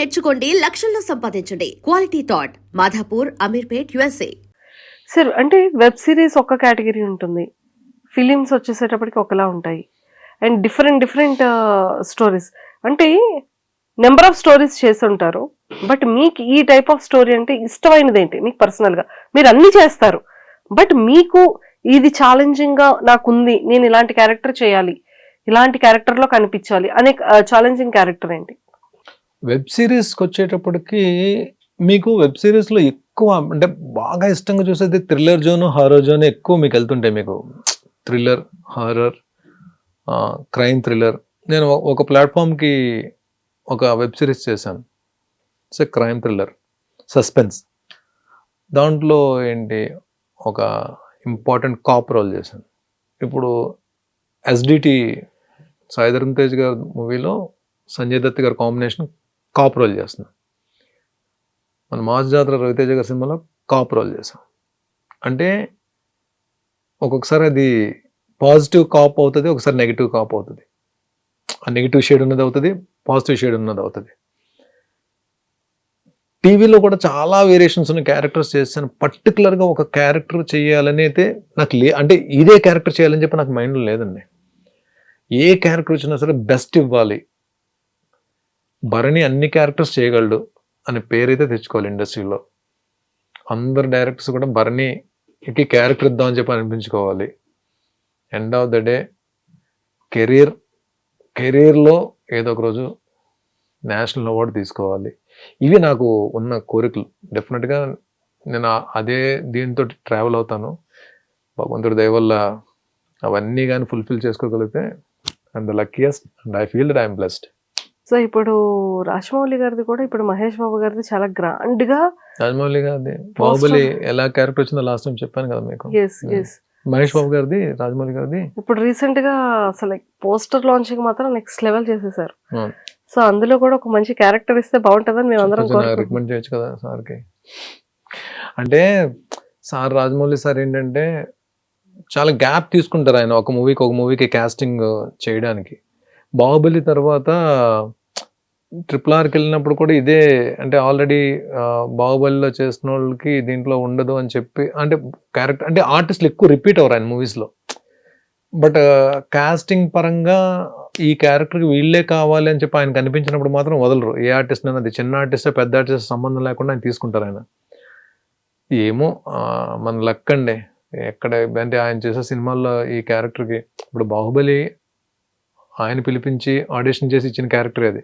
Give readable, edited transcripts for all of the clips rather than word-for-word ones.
నేర్చుకోండి, లక్షల్లో సంపాదించండి. Quality thought Madhapur, Ameerpet, USA. Sir అంటే వెబ్ సిరీస్ ఒక కేటగిరీ ఉంటుంది, ఫిలిమ్స్ వచ్చేసేటప్పటికి ఒకలా ఉంటాయి, అండ్ డిఫరెంట్ స్టోరీస్ అంటే నెంబర్ ఆఫ్ స్టోరీస్ చేస్తుంటారు. బట్ మీకు ఈ టైప్ ఆఫ్ స్టోరీ అంటే ఇష్టమైనది ఏంటి? మీకు పర్సనల్గా మీరు అన్ని చేస్తారు, బట్ మీకు ఇది ఛాలెంజింగ్గా నాకుంది, నేను ఇలాంటి క్యారెక్టర్ చేయాలి, ఇలాంటి క్యారెక్టర్లో కనిపించాలి అనే ఛాలెంజింగ్ క్యారెక్టర్ ఏంటి? వెబ్ సిరీస్కి వచ్చేటప్పటికి మీకు వెబ్ సిరీస్లో ఎక్కువ అంటే బాగా ఇష్టంగా చూసేది థ్రిల్లర్ జోన్, హారర్ జోన్ ఎక్కువ మీకు వెళ్తుంటాయి. మీకు థ్రిల్లర్, హారర్, క్రైమ్ థ్రిల్లర్. నేను ఒక ప్లాట్ఫామ్కి ఒక వెబ్ సిరీస్ చేశాను, ఇట్స్ క్రైమ్ థ్రిల్లర్ సస్పెన్స్. దాంట్లో ఏంటి ఒక ఇంపార్టెంట్ కాప్ రోల్ చేశాను. ఇప్పుడు SDT సాయి ధరమ్ తేజ్ గారి మూవీలో సంజయ్ దత్ గారి కాంబినేషన్ కాప్ రోల్ చేస్తున్నాం. మన మాస్ జాతర రవితేజ గారి సినిమాలో కాప్ రోల్ చేసాం. అంటే ఒక్కొక్కసారి అది పాజిటివ్ కాప్ అవుతుంది, ఒకసారి నెగిటివ్ కాప్ అవుతుంది. ఆ నెగిటివ్ షేడ్ ఉన్నది అవుతుంది, పాజిటివ్ షేడ్ ఉన్నది అవుతుంది. టీవీలో కూడా చాలా వేరియేషన్స్ ఉన్న క్యారెక్టర్స్ చేశాను. పర్టికులర్గా ఒక క్యారెక్టర్ చేయాలని అయితే నాకు అంటే ఇదే క్యారెక్టర్ చేయాలని చెప్పి నాకు మైండ్లో లేదండి. ఏ క్యారెక్టర్ వచ్చినా సరే బెస్ట్ ఇవ్వాలి. భరణి అన్ని క్యారెక్టర్స్ చేయగలడు అనే పేరైతే తెచ్చుకోవాలి ఇండస్ట్రీలో. అందరు డైరెక్టర్స్ కూడా భరణికి క్యారెక్టర్ ఇద్దామని చెప్పి అనిపించుకోవాలి. ఎండ్ ఆఫ్ ద డే కెరీర్లో ఏదో ఒక రోజు నేషనల్ అవార్డు తీసుకోవాలి. ఇవి నాకు ఉన్న కోరికలు. డెఫినెట్గా నేను అదే దీంతో ట్రావెల్ అవుతాను. భగవంతుడి దయ వల్ల అవన్నీ కానీ ఫుల్ఫిల్ చేసుకోగలిగితే I'm the luckiest and I feel that I'm blessed. So ఇప్పుడు రాజమౌళి గారిది కూడా, ఇప్పుడు మహేష్ బాబు గారిది చాలా గ్రాండ్ గా. రాజమౌళి గారిది బాహుబలి ఎలా క్యారెక్టర్ వచ్చిందో లాస్ట్ టైం చెప్పాను కదా మీకు. మహేష్ బాబు గారిది, రాజమౌళి గారిది ఇప్పుడు రీసెంట్ గా అసలు పోస్టర్ లాంచింగ్ మాత్రం నెక్స్ట్ లెవెల్ చేసేసారు. సో అందులో కూడా ఒక మంచి క్యారెక్టర్ ఇస్తే బాగుంటుందని మేము అందరం రికమెండ్ చేయొచ్చు కదా సార్కి. అంటే సార్ రాజమౌళి సార్ ఏంటంటే చాలా గ్యాప్ తీసుకుంటారు ఆయన ఒక మూవీకి కాస్టింగ్ చేయడానికి. బాహుబలి తర్వాత RRRకి వెళ్ళినప్పుడు కూడా ఇదే, అంటే ఆల్రెడీ బాహుబలిలో చేసిన వాళ్ళకి దీంట్లో ఉండదు అని చెప్పి, అంటే క్యారెక్టర్ అంటే ఆర్టిస్టులు ఎక్కువ రిపీట్ అవ్వరు ఆయన మూవీస్లో. బట్ కాస్టింగ్ పరంగా ఈ క్యారెక్టర్కి వీళ్ళే కావాలి అని చెప్పి ఆయన కనిపించినప్పుడు మాత్రం వదలరు. ఏ ఆర్టిస్ట్ అయినా, అది చిన్న ఆర్టిస్ట్ పెద్ద ఆర్టిస్ట్ సంబంధం లేకుండా ఆయన తీసుకుంటారు. ఆయన ఏమో మన లక్ అండి. ఎక్కడ అంటే ఆయన చేసే సినిమాల్లో ఈ క్యారెక్టర్కి, ఇప్పుడు బాహుబలి ఆయన పిలిపించి ఆడిషన్ చేసి ఇచ్చిన క్యారెక్టర్ అది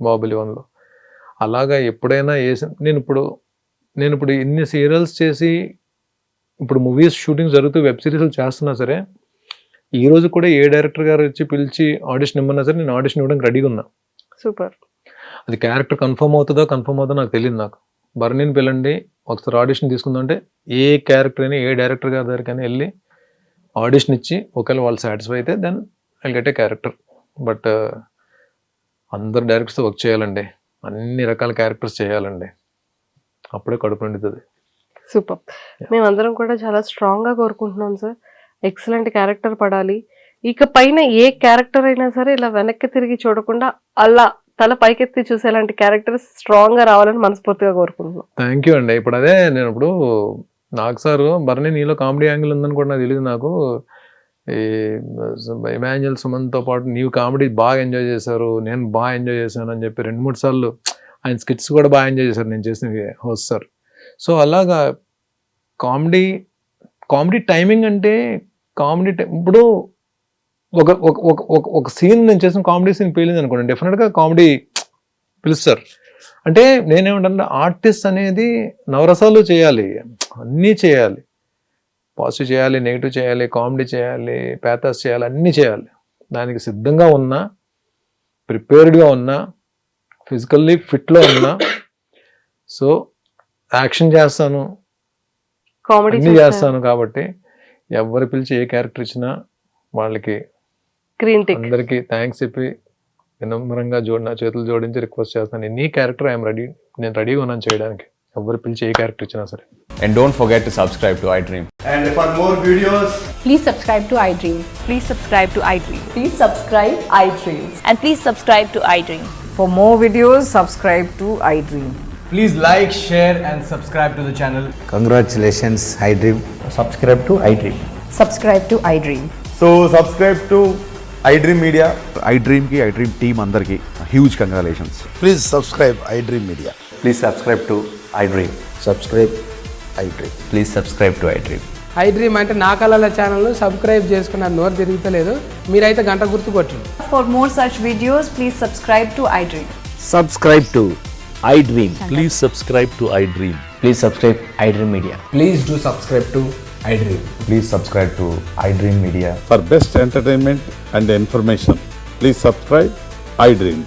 బాహుబలి 1లో. అలాగా ఎప్పుడైనా నేను ఇప్పుడు ఇన్ని సీరియల్స్ చేసి ఇప్పుడు మూవీస్ షూటింగ్ జరుగుతూ వెబ్ సిరీస్లు చేస్తున్నా సరే, ఈ రోజు కూడా ఏ డైరెక్టర్ గారు వచ్చి పిలిచి ఆడిషన్ ఇమ్మన్నా సరే నేను ఆడిషన్ ఇవ్వడానికి రెడీగా ఉన్నా. సూపర్. అది క్యారెక్టర్ కన్ఫర్మ్ అవుతుందో నాకు తెలియదు. నాకు భరణిని పిల్లండి ఒకసారి ఆడిషన్ తీసుకుందాం అంటే ఏ క్యారెక్టర్ అయినా ఏ డైరెక్టర్ గారి దగ్గరికైనా వెళ్ళి ఆడిషన్ ఇచ్చి ఒకవేళ వాళ్ళు సాటిస్ఫై అయితే then I get a character. But అందరు డైరెక్టర్స్ వర్క్ చేయాలండి, అన్ని రకాల క్యారెక్టర్స్ చేయాలండి, అప్పుడే కడుపు నిండుతుంది. సూపర్. మేమందరం కూడా చాలా స్ట్రాంగ్గా కోరుకుంటున్నాం సార్, ఎక్సలెంట్ క్యారెక్టర్ పడాలి. ఇక పైన ఏ క్యారెక్టర్ అయినా సరే ఇలా వెనక్కి తిరిగి చూడకుండా అలా తల పైకెత్తి చూసేలాంటి క్యారెక్టర్స్ స్ట్రాంగ్గా రావాలని మనస్ఫూర్తిగా కోరుకుంటున్నాం. థ్యాంక్ యూ అండి. ఇప్పుడు అదే నేను నాకు సార్ భరణి నీలో కామెడీ యాంగిల్ ఉందని కూడా నాకు తెలియదు. నాకు ఈ ఇమాన్యుయల్ సుమన్తో పాటు నీవు కామెడీ బాగా ఎంజాయ్ చేశారు, నేను బాగా ఎంజాయ్ చేశాను అని చెప్పి 2-3 సార్లు ఆయన స్కిట్స్ కూడా బాగా ఎంజాయ్ చేశారు నేను చేసిన హోస్ట్ సార్. సో అలాగా కామెడీ టైమింగ్ అంటే ఇప్పుడు ఒక సీన్ నేను చేసిన కామెడీ సీన్ పేలింది అనుకోండి, డెఫినెట్గా కామెడీ పిలుస్తారు. అంటే నేనేమంటే ఆర్టిస్ట్ అనేది నవరసాలు చేయాలి, అన్నీ చేయాలి. పాజిటివ్ చేయాలి, నెగిటివ్ చేయాలి, కామెడీ చేయాలి, ప్యాథాస్ చేయాలి, అన్నీ చేయాలి. దానికి సిద్ధంగా ఉన్నా, ప్రిపేర్డ్గా ఉన్నా, ఫిజికల్లీ ఫిట్లో ఉన్నా. సో యాక్షన్ చేస్తాను, కామెడీ చేస్తాను. కాబట్టి ఎవరు పిలిచి ఏ క్యారెక్టర్ ఇచ్చినా వాళ్ళకి అందరికీ థ్యాంక్స్ చెప్పి వినమ్రంగా నా చేతులు జోడించి రిక్వెస్ట్ చేస్తాను, ఎనీ క్యారెక్టర్ నేను రెడీగా ఉన్నాను చేయడానికి, ఎవరు పిలిచి ఏ క్యారెక్టర్ ఇచ్చినా సరే. And don't forget to subscribe to iDream. And for more videos, please subscribe to iDream. Please subscribe to iDream. Please subscribe iDream. And please subscribe to iDream. For more videos, subscribe to iDream. Please like, share, and subscribe to the channel. Congratulations, iDream. Subscribe to iDream. Subscribe to iDream. So subscribe to iDream Media. iDream ki iDream team అందరికి huge congratulations. Please subscribe iDream Media. Please subscribe to iDream. Subscribe iDream. Please subscribe to iDream. iDream అంటే నా కళల channel subscribe చేసుకున్న నోరు తిరుగుతలేదు, మీరైతే గంట గుర్తు కొట్టండి. For more such videos, please subscribe to iDream. Subscribe to iDream. Please subscribe to iDream. Please subscribe iDream Media. Please do subscribe to iDream. Please subscribe to iDream Media. For best entertainment and information please subscribe iDream.